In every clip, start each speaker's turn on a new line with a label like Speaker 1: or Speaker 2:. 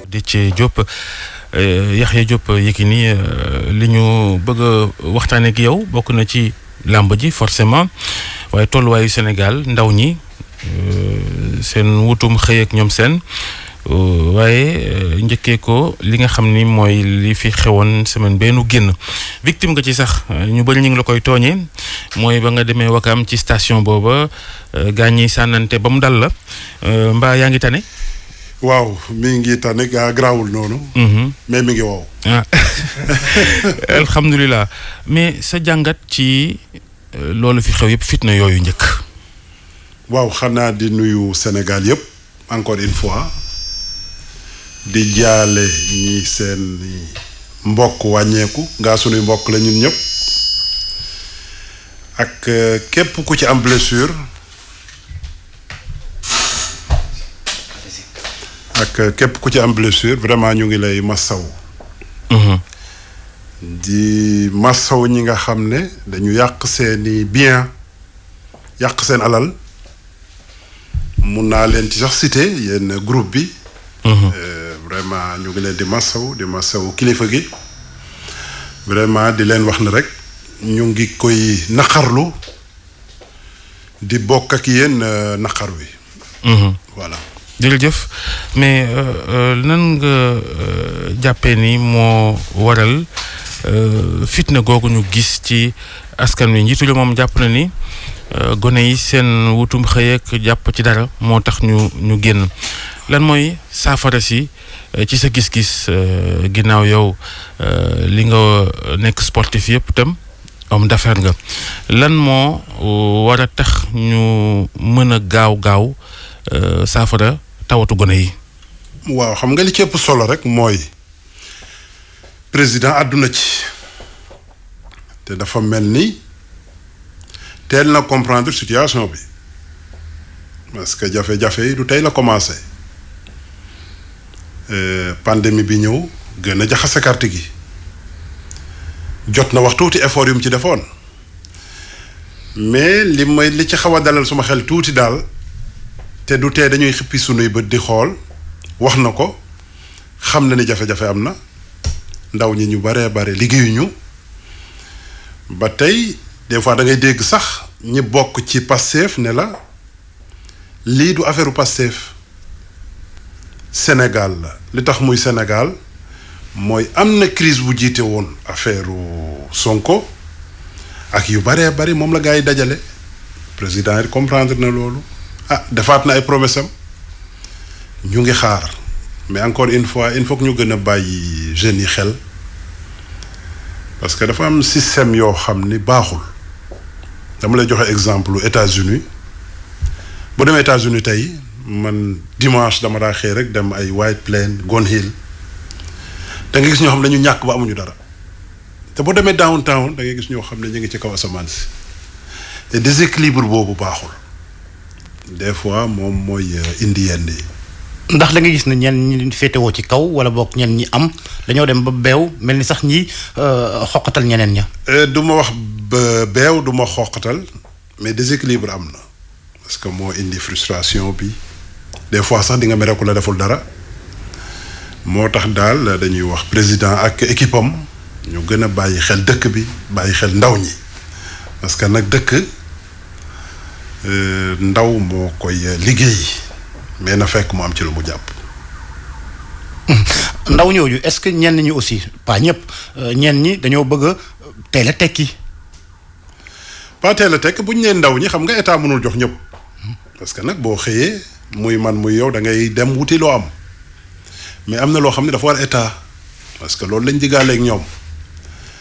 Speaker 1: Déthié Diop Yaxya Diop Yékini li ñu bëgg a waxtaanee ak yow bokk na ci làmb ji forcément waaye tolluwaayu Sénégal ndaw ñi seen wutum xëy ak ñoom seen waaye njëkkee ko li nga xam ni mooy li fi xewoon semaine bennu génn victime nga ci sax ñu bëri ñu ngi la koy tooñee mooy ba nga demee Wakaam ci station booba gaañ ñi sànnante ba mu dal la mbaa yaa ngi tane.
Speaker 2: waaw mi ngi tane garaawul noonu. mais mi ngi wow.
Speaker 1: alhamdulilah mais sa jàngat ci loolu fi xew yëpp fitna yooyu njëkk.
Speaker 2: waaw xanaa di nuyu Sénégal yëpp encore une fois di jaale ñi seen mbokk wàññeeku ngaa sunuy mbokk la ñun ñëpp ak képp ku ci am blessure. ak képp ku ci am blessure vraiment ñu ngi lay massaw di massaw ñi nga xam ne dañu yàq seeni bien yàq seen alal mun naa leen ci sax cité yenn groupe bi vraiment ñu ngi leen di massaw kilifa gi vraiment di leen wax ne rek ñu ngi koy naqarlu di bokk ak yéen naqar wi voilà.
Speaker 1: jërëjëf mais nan nga jàppee ni moo waral fitna googu ñu gis ci askan wi njiitu li moom jàpp na ni gone yi seen wutum xëy ak jàpp ci dara moo tax ñu génn lan mooy saafara si ci sa gis-gis ginnaaw yow li nga nekk sportif yëpp itam homme d'affaires nga lan moo war a tax ñu mën a gaaw saafara tawatu gone yi.
Speaker 2: waaw xam nga li ci ëpp solo rek mooy président àdduna ci te dafa mel ni teel na comprendre situation bi parce que jafe-jafe yi du tey la commencé pandémie bi ñëw gën a jaxase carte gi jot na wax tuuti effort yu mu ci defoon mais li ci xaw a dalal suma xel tuuti daal. te du tee dañuy xippi sunuy bët di xool wax na ko xam na ni jafe-jafe am na ndaw ñi ñu baree bare liggéeyuñu ba tey des fois da ngay dégg sax ñi bokk ci Pastef ne la lii du affaire u Pastef Sénégal la li tax muy Sénégal mooy am na crise bu jiite woon affaire Sonko ak yu baree bari moom la gars yi dajale président yi comprendre na loolu. defaat na ay promesse am ñu ngi xaar mais encore une fois il faut que ñu gën a bàyyi jeunes yi xel parce que dafa am système yoo xam ni baaxul dama lay joxe exemple lu États-Unis bu demee États-Unis tey man dimanche dama daa xëy rek dem ay White Plains Gone Hill da nga gis ñoo xam ne dañu ñàkk ba amuñu dara te bu demee downtown da ngay gis ñoo xam ne ñu ngi ci kaw asamaan si et déséquilibre boobu baaxul. des fois moom mooy indi yenn yi.
Speaker 3: ndax da nga gis ne ñenn ñi féetewoo ci kaw wala boog ñenn ñi am dañoo dem ba beew mel ni sax ñi xoqatal ñeneen ña.
Speaker 2: du ma wax ba beew du ma xoqatal mais déséquilibre am na parce que moo indi frustration bi des fois sax di nga mere ku la deful dara moo tax daal dañuy wax président ak équipe am ñu gën a bàyyi xel dëkk bi bàyyi xel ndaw ñi parce que nag dëkk. ndaw moo koy liggéey mais na fekk mu am ci lu mu jàpp.
Speaker 3: ndaw ñooñu est-ce que ñenn ñi aussi pas ñëpp ñenn ñi dañoo bëgg a teel a tekki.
Speaker 2: pas teel a tekki bu ñu nee ndaw ñi xam nga état mënul jox ñëpp parce que nag boo xëyee muy man muy yow da ngay dem wuti loo am mais am na loo xam ne dafa war état parce que loolu lañ diggaale ak ñoom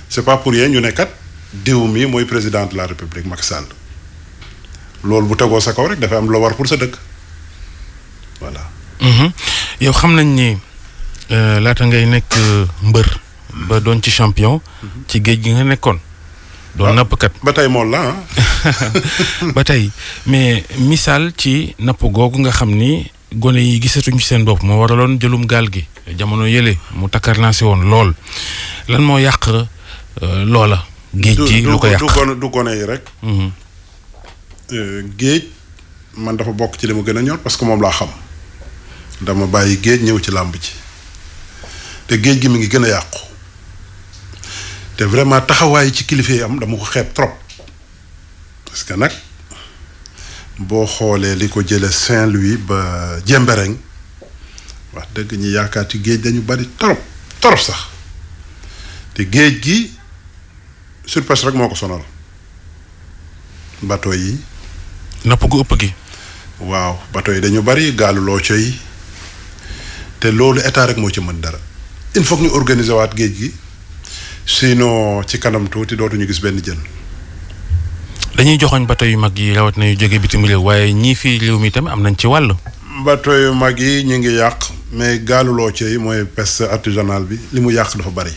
Speaker 2: c'est pas pour rien ñu ne kat diw mi mooy président de la république Macky Sall. loolu bu tegoo sa kaw rek dafa am loo war pour sa dëkk voilà.
Speaker 1: yow xam nañ ni laata ngay nekk mbër ba doon ci champion. ci géej gi nga nekkoon. doon nappkat
Speaker 2: ba tey moom la
Speaker 1: ba tey mais misaal ci napp googu nga xam ni gone yi gisatuñu seen bopp moo waraloon jëlum gaal gi jamono yële mu takkarnaase woon lool lan moo yàq loola. géej gi lu ko yàq
Speaker 2: du gone yi rek. géej man dafa bokk ci li ma gën a ñor parce que moom laa xam dama bàyyi géej ñëw ci làmb ci te géej gi mi ngi gën a yàqu te vraiment taxawaay ci kilifa yi am dama ko xeeb trop parce que nag boo xoolee li ko jële Saint-Louis ba Jembereng wax dëgg ñi yaakaar ci géej dañu bari trop sax te géej gi surpêche rek moo ko sonal bateau yi
Speaker 1: napp gu ëpp gi
Speaker 2: waaw bateau yi dañu bari gaalu looco yi te loolu état rek moo ci mën dara il faut que ñu organiser waat géej gi sinon ci kanam tuuti dootuñu gis benn jën.
Speaker 1: dañuy joxoñ bateau yu mag yi rawat na yu jóge bitim réew waaye ñii fii réew mi tamit am nañ ci wàll.
Speaker 2: bateau yu mag yi ñu ngi yàq mais gaalu looco yi mooy pêche artisanale bi li mu yàq dafa bari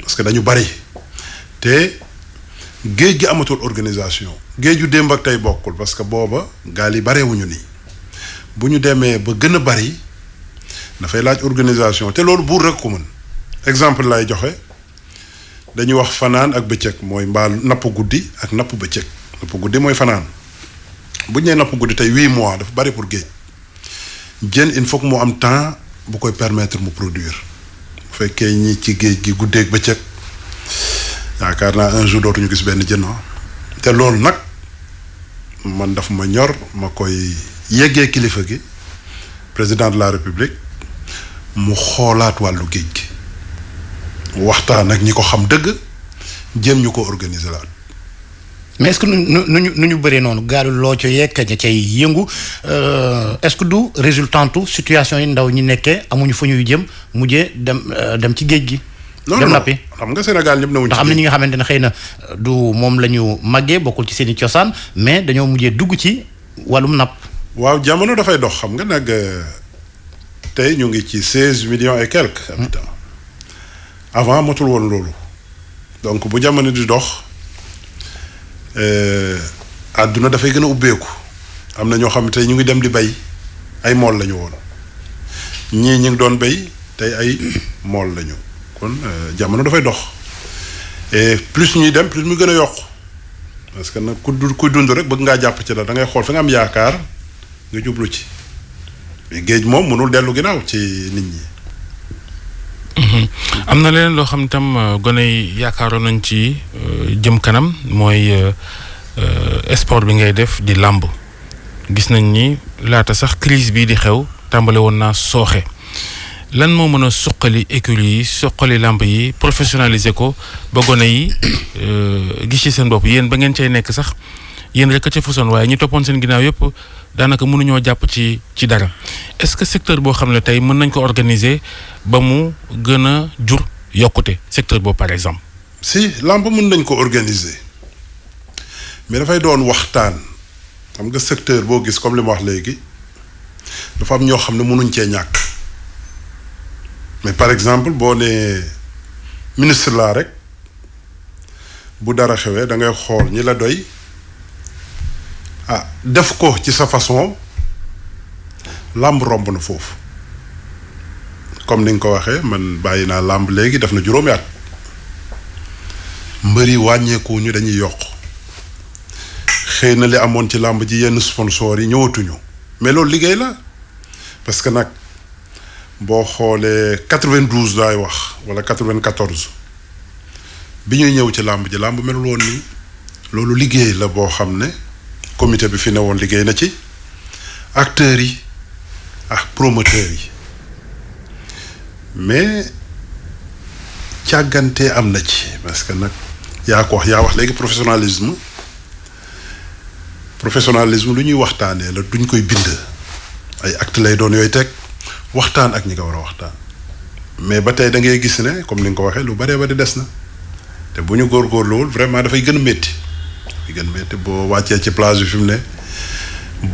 Speaker 2: parce que dañu bari te géej gi amatul organisation géej yu démb ak tey bokkul parce que booba gaal yi barewuñu nii bu ñu demee ba gën a bari dafay laaj organisation te loolu buur rek ko mën exemple lay joxe dañuy wax fanaan ak bëccëg mooy mbaal napp guddi ak napp bëccëg napp guddi mooy fanaan bu ñu nee napp guddi tey 8 mois dafa bari pour géej jën il faut que mu am temps bu koy permettre mu produire bu fekkee ñi ci géej gi guddeeg bëccëg yaakaar naa un jour dootuñu gis benn jën te loolu nag man daf ma ñor ma koy yeggee kilifa gi président de la république mu xoolaat wàllu géej gi waxtaan ak ñi ko xam dëgg jéem ñu ko organiser laat
Speaker 3: mais est-ce que nu ñu bëree noonu gaalu loo ca yekk ña cay yëngu est-ce que du résultantu situation yi ndaw ñi nekkee amuñu fu ñuy jëm mujjee dem ci géej gi. dem nappi
Speaker 2: xam nga Sénégal ñëpp newuñ ci
Speaker 3: ndax am na ñi nga xamante ne xëy na du moom la ñu màggee bokkul ci seen i cosaan mais dañoo mujjee dugg ci wàllum napp.
Speaker 2: waaw jamono dafay dox xam nga nag tey ñu ngi ci 16 millions et quelques habitants avant motul woon loolu donc bu jamono di dox àdduna dafay gën a ubbeeku am na ñoo xam ne tey ñu ngi dem di bay ay mool lañu woon ñii ñu ngi doon bay tey ay mool lañu kon jamono dafay dox et plus ñuy dem plus mu gën a yokk parce que nag kuy dund rek bëgg ngaa jàpp ci la da ngay xool fi nga am yaakaar nga jublu ci mais géej moom mënul dellu ginnaaw ci nit ñi.
Speaker 1: am na leneen loo xam itam gone yi yaakaaroon nañ ci jëm kanam mooy sport bi ngay def di làmb gis nañ ni laata sax crise bii di xew tàmbale woon naa sooxe lan moo mën a suqali écurie yi suqali làmb yi professionnaliser ko ba gone yi gis ci seen bopp yéen ba ngeen cay nekk sax yéen rek a ca fusoon waaye ñi toppoon seen ginnaaw yëpp daanaka mënuñoo jàpp ci dara est-ce que secteur boo xam ne tey mën nañ ko organiser ba mu gën a jur yokkute secteur boobu par exemple.
Speaker 2: si làmb mën nañ ko organiser mais dafay doon waxtaan xam nga secteur boo gis comme li ma wax léegi dafa am ñoo xam ne mënuñ cee ñàkk mais par exemple boo nee ministre laa rek bu dara xewee da ngay xool ñi la doy. def ko ci sa façon làmb romb na foofu comme ni nga ko waxee man bàyyi naa làmb léegi def na juróomi at mbër yi wàññeeku ñu dañuy yokk xëy na li amoon ci làmb ji yenn sponsor yi ñëwatuñu mais loolu liggéey la parce que nag boo xoolee 92 laay wax wala 94 bi ñuy ñëw ci làmb ji làmb melul woon nii loolu liggéey la boo xam ne comité bi fi ne woon liggéey na ci acteurs yi ak promoteurs yi mais càggante am na ci parce que nag yaa wax léegi professionnalisme lu ñuy waxtaanee la duñ koy bind ay acte lay doon yooyu teg waxtaan ak ñi nga war a waxtaan mais ba tey da ngay gis ne comme ni nga ko waxee lu baree bari des na te bu ñu góorgóorluwul vraiment dafay gën a métti boo wàccee ci plage bi fi mu ne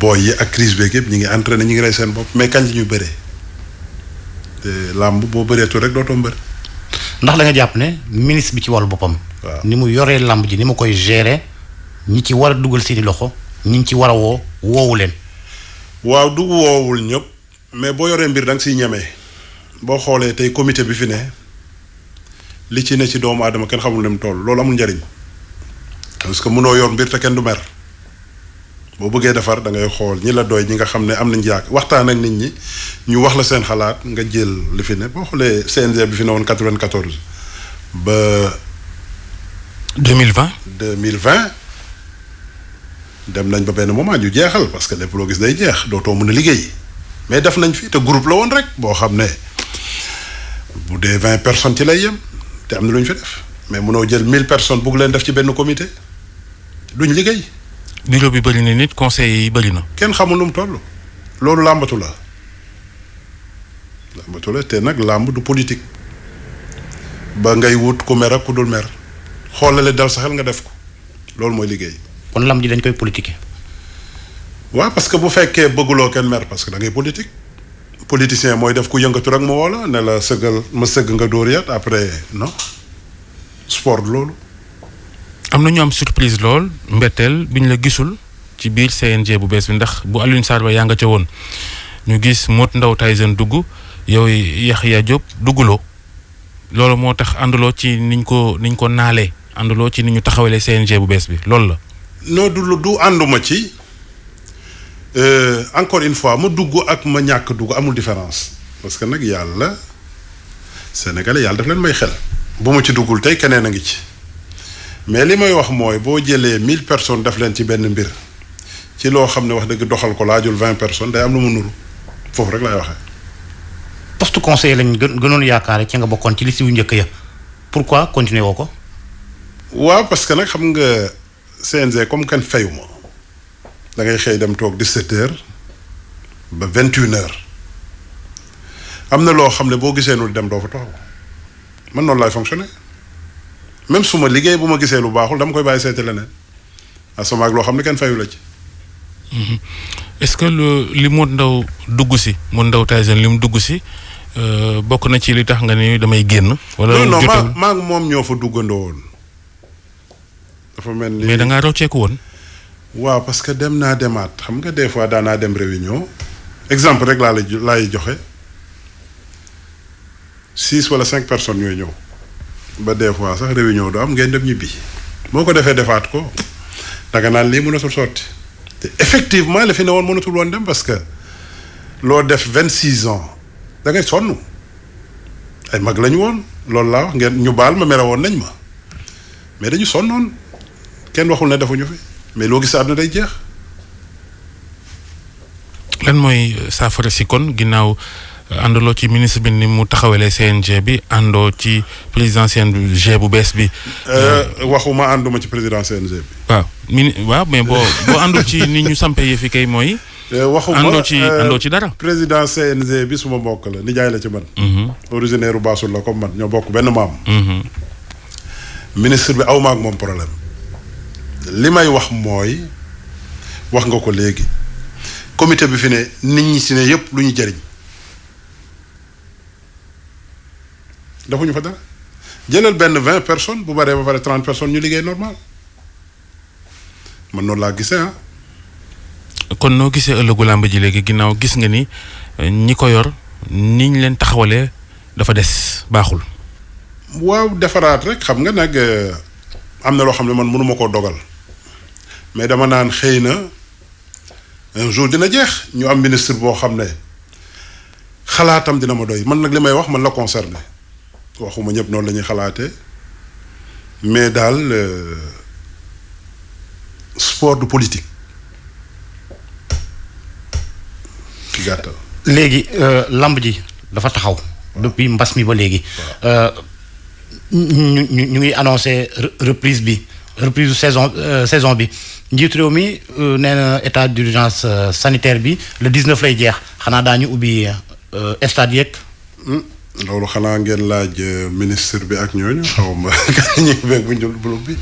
Speaker 2: booy yi ak crise beeg yëpp ñi ngi entraîné ñi ngi rey seen bopp mais kañ la ñuy bëree te làmb boo bëreetul rek dootoo mbër.
Speaker 3: ndax da nga jàpp ne ministre bi ci wàllu boppam.
Speaker 2: waaw
Speaker 3: ni mu yoree làmb ji ni mu koy gérer ñi ci war a dugal seeni loxo ñi ci war a woowu leen.
Speaker 2: waaw du woowul ñëpp mais boo yoree mbir da nga siy ñemee boo xoolee tey comité bi fi ne li ci ne ci doomu aadama kenn xamul ne mu toll loolu amul njariñ parce que mënoo yor mbir te kenn du mer boo bëggee defar da ngay xool ñi la doy ñi nga xam ne am nañ yàq waxtaan ak nit ñi ñu wax la seen xalaat nga jël li fi ne boo xoolee CNG bi fi ne woon 94 ba 2020 dem nañ ba benn moment ñu jeexal parce que lépp loo gis day jeex dootoo mën a liggéey mais def nañ fi te groupe la woon rek boo xam ne bu dee 20 personnes ci lay yem te am na lu ñu fi def mais mënoo jël 1000 personnes bugg leen def ci benn comité duñ liggéey.
Speaker 1: bureau bi bëri na nit conseil yi bëri na.
Speaker 2: kenn xamul lu mu toll. loolu làmbatu la te nag làmb du politique ba ngay wut ku mer ak ku dul mer xoolale dal sa xel nga def ko loolu mooy liggéey.
Speaker 3: kon làmb ji dañ koy politiquer.
Speaker 2: waaw parce que bu fekkee bëgguloo kenn mer parce que da ngay politique politicien mooy def ku yëngatu rek mu woo la ne la sëggal ma sëgg nga dóor yat après non sport loolu.
Speaker 1: am na ñu am surprise lool mbetteel bi ñu la gisul ci biir CNG bu bees bi ndax bu Alioune Sarr ba yaa nga ca woon ñu gis Modou Ndaw Tyson dugg yow Yaxya Diop dugguloo loolu moo tax ànduloo ci niñ ko naalee ànduloo ci ni ñu taxawalee CNG bu bees bi loolu la.
Speaker 2: non du ànduma ci encore une fois ma dugg ak ma ñàkk dugg amul différence parce que nag yàlla Sénégalais yàlla daf leen may xel bu ma ci duggul tey keneen a ngi ci. mais li may wax mooy boo jëlee 1000 personnes def leen ci benn mbir ci loo xam ne wax dëgg doxal ko laajul 20 personnes day am lu mu nuru foofu rek lay waxee.
Speaker 3: poste conseiller lañ gënoon yaakaar ci nga bokkoon ci liste yu njëkk ya pourquoi continuer woo ko.
Speaker 2: waaw parce que nag xam nga CNG comme kenn fayu ma da ngay xëy dem toog 17h ba 21h am na loo xam ne boo gisee nu dem doo fa taxaw man noonu laay fonctionner. même su ma liggéey bu ma gisee lu baaxul dama koy bàyyi seeti leneen asama ak loo xam ne kenn fayu la ci.
Speaker 1: est-ce que li Modou Ndaw dugg si Modou Ndaw Tyson li mu dugg si bokk na ci li tax nga ni damay génn. wala
Speaker 2: non maa ngi moom ñoo fa duggandoo woon. dafa mel ni
Speaker 1: mais da ngaa rocceeku woon.
Speaker 2: waaw parce que dem naa demaat xam nga des fois daanaa dem réunion exemple rek laay joxe 6 wala 5 personnes ñooy ñëw. ba des fois sax réunion du am ngeen dem ñibbi boo ko defee defaat ko danga naan lii mënatul sotti te effectivement la fi ne woon mënatul woon dem parce que loo def 26 ans da ngay sonn ay mag lañu woon loolu laa wax ngeen ñu baal ma mere woon nañ ma mais dañu sonnoon kenn waxul ne defuñu fi mais loo gis àdduna day jeex.
Speaker 1: lan mooy saafara si kon ginnaaw. àndaloo ci ministre bi ni mu taxawalee CNG bi àndoo ci président CNG bu bees bi.
Speaker 2: waxuma ànduma ci président CNG bi.
Speaker 1: waaw mais boo àndul ci ni ñu sampee yëfi kay mooy.
Speaker 2: waxuma
Speaker 1: àndoo ci dara.
Speaker 2: président CNG bi suma mbokk la nijaay la ci man. originaire u Baasul la comme man ñoo bokk benn maam. ministre bi aw ma ak moom problème. li may wax mooy wax nga ko léegi comité bi fi ne nit ñi si ne yëpp lu ñu jëriñ. defuñu fa dara jëlal benn 20 personnes bu baree ba pare 30 personnes ñu liggéey normal man noonu laa gisee ah.
Speaker 1: kon noo gisee ëllëgu làmb ji léegi ginnaaw gis nga ni ñi ko yor niñ leen taxawalee dafa des baaxul.
Speaker 2: waaw defaraat rek xam nga nag am na loo xam ne man mënuma koo dogal mais dama naan xëy na un jour dina jeex ñu am ministre boo xam ne xalaatam dina ma doy man nag li may wax man la concerné. waxuma ñëpp noonu la ñuy xalaatee mais daal sport du politique ci gàttal.
Speaker 3: léegi lamb ji dafa taxaw. depuis mbas mi ba léegi. ñu ngi annoncé reprise saison bi njiitu réew mi nee na état d'urgence sanitaire bi le 19 lay jeex xanaa daañu ubbi stade yeeg.
Speaker 2: loolu xanaa ngeen laaj ministre bi ak ñooñu xaw ma ñu beeg bu ñu jël bi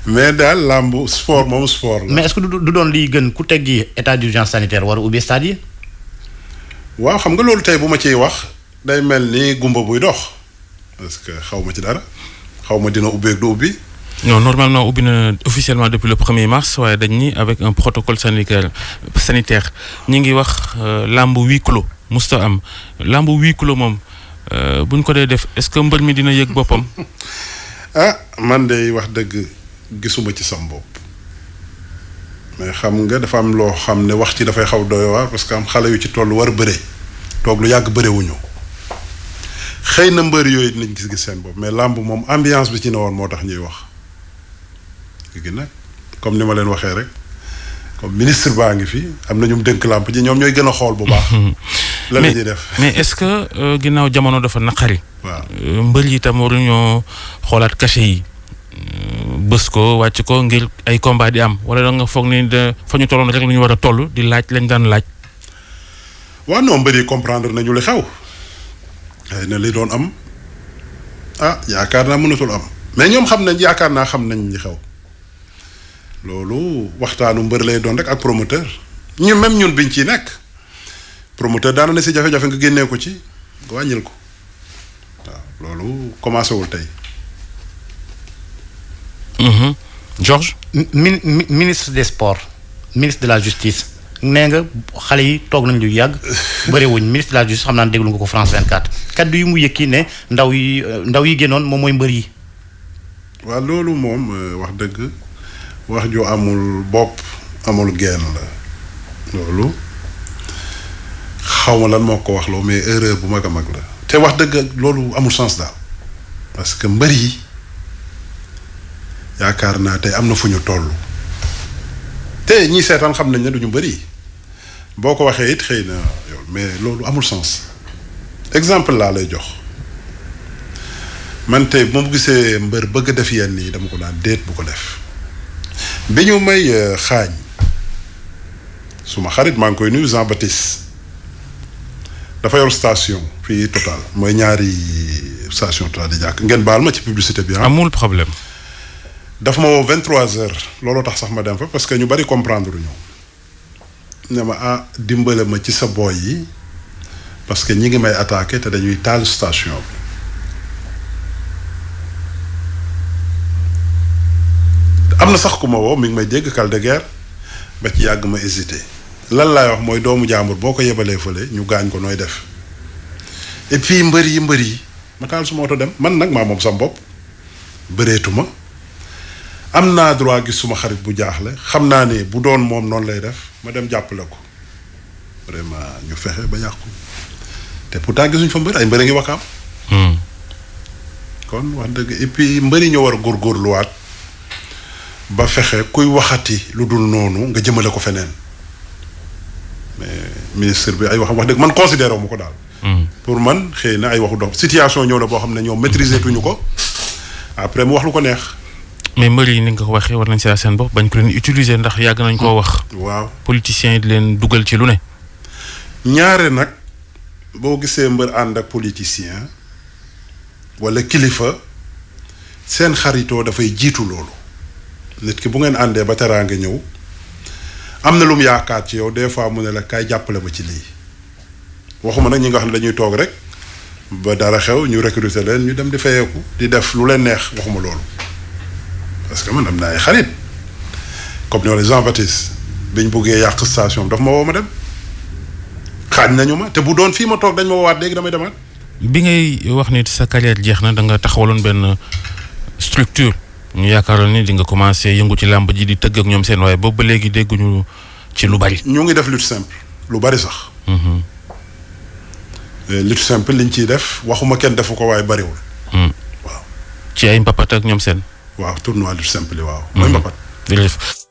Speaker 2: mais daal làmb sport moom sport la.
Speaker 3: mais est-ce que du doon liy gën ku teggi état d'urgence sanitaire war a ubbi stade yi.
Speaker 2: waaw xam nga loolu tey bu ma ciy wax day mel ni gumba buy dox parce que xaw ma ci dara xaw ma dina ubbeeg du ubbi.
Speaker 1: non normalement ubbi na officiellement depuis le 1er mars waaye dañ ni avec un protocole sanitaire ñi ngi wax làmb huis clos musta am làmb huis clos moom buñ ko dee def est-ce que mbër mi dina yëg boppam.
Speaker 2: ah man de wax dëgg gisuma ci sam bopp mais xam nga dafa am loo xam ne wax ci dafay xaw doy waar parce que am xale yu ci toll war bëre toog lu yàgg bërewuñu xëy na mbër yooyu nañ gis-gis seen bopp mais làmb moom ambiance bi ci ne woon moo tax ñuy wax léegi nag comme ni ma leen waxee rek comme ministre baa ngi fi am na ñu dénk làmb ji ñoom ñooy gën a xool bu baax. la ñuy def
Speaker 1: mais est-ce que ginnaaw jamono dafa naqari.
Speaker 2: waaw
Speaker 1: mbër yi itam waruñoo xoolaat cachet yi bës ko wàcc ko ngir ay combat di am wala da nga foog ni fa ñu tolloon rek lu ñu war a toll di laaj lañ daan laaj.
Speaker 2: waaw non mbër yi comprendre nañu li xew. xëy na li doon am yaakaar naa mënatul am mais ñoom xam nañ yaakaar naa xam nañ li xew loolu waxtaanu mbër lay doon rek ak promoteur ñu même ñun biñ ciy nekk promoteur daana ne si jafe-jafe nga génnee ko ci nga wàññil ko waaw loolu commencé wul tey.
Speaker 3: Georges. ministre des sports ministre de la justice nee nga xale yi toog nañ lu yàgg bëriwuñ ministre de la justice xam naa déglu nga ko France 24 kaddu yi mu yëkki ne ndaw yi génnoon moom mooy mbër yi.
Speaker 2: waaw loolu moom wax dëgg wax ju amul bopp amul genn la loolu xaw ma lan moo ko wax loo mais erreur bu mag a mag la te wax dëgg loolu amul sens daal parce que mbër yi yaakaar naa tey am na fu ñu toll te ñii seetaan xam nañ ne duñu bëri boo ko waxee it xëy na yow mais loolu amul sens exemple laa lay jox man tey bu ma gisee mbër bëgg def yenn yi dama ko naan déet bu ko def bi ñu may xaañ suma xarit maa ngi koy nuyu Jean Baptiste dafa yor station fii Total mooy ñaari station Total di jàkk ngeen baal ma ci publicité bi
Speaker 1: amul problème.
Speaker 2: dafa ma woo 23h looloo tax sax ma dem fa parce que ñu bari comprendre ñu ne ma dimbale ma ci sa boy yi parce que ñi ngi may attaqué te dañuy taal station bi am na sax ku ma woo mi ngi may dégg kal de guerre ba ci yàgg ma hésité lan laay wax mooy doomu jàmbur boo ko yebalee fële ñu gaañ ko nooy def et puis mbër yi ma taal suma oto dem man nag maa moom sam bopp bëreetuma am naa droit gis suma xarit bu jaaxle xam naa ne bu doon moom noonu lay def ma dem jàppale ko vraiment ñu fexe ba yàqu te pourtant gisuñ fa mbër ay mbër a ngi Wakaam. kon wax dëgg et puis mbëri ñoo war a góorgóorluwaat ba fexe kuy waxati lu dul noonu nga jëmale ko feneen mais ministre bi ay wax dëgg man considéré wu ma ko daal. pour man xëy na ay waxu dox situation ñëw na boo xam ne ñoom maîtriser tuñu ko après mu wax lu ko neex.
Speaker 1: mais mbër yi ni nga ko waxee war nañ si seen bopp bañ ko leen utiliser ndax yàgg nañ koo wax.
Speaker 2: waaw
Speaker 1: politiciens yi di leen dugal ci lu ne.
Speaker 2: ñaare nag boo gisee mbër ànd ak politicien wala kilifa seen xaritoo dafay jiitu loolu nit ki bu ngeen àndee ba teraanga ñëw am na lu mu yaakaar ci yow des fois mu ne la kaay jàppale ma ci lii waxuma nag ñi nga xam ne dañuy toog rek ba dara xew ñu recruter leen ñu dem di fayeeku di def lu leen neex waxuma loolu. parce que man am na ay xarit comme ñoo Jean Baptiste biñ buggee yàq station daf ma woo ma dem xaañ nañu ma te bu doon fii ma toog dañ ma woowaat léegi damay demaat.
Speaker 1: bi ngay wax ni sa carrière jeex na da nga taxawaloon benn structure ñu yaakaaroon ni di nga commencé yëngu ci làmb ji di tëgg ak ñoom seen waaye boobu ba léegi dégguñu ci lu bari.
Speaker 2: ñu ngi def lutte simple lu bari sax. lutte simple liñ ciy def waxuma kenn defu ko waaye bariwul.
Speaker 1: waaw ci ay mbapat ak ñoom seen.
Speaker 2: waaw tournoi lutte simple waaw. mooy mbapat.
Speaker 1: jërëjëf.